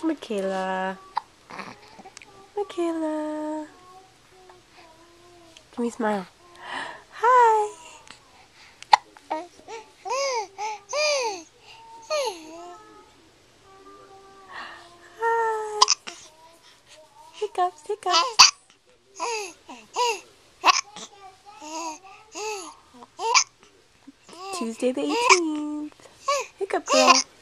Mikayla. Mikayla. Can we smile? Hi. Hi. Hiccups, hiccups. Tuesday the 18th. Hiccup girl.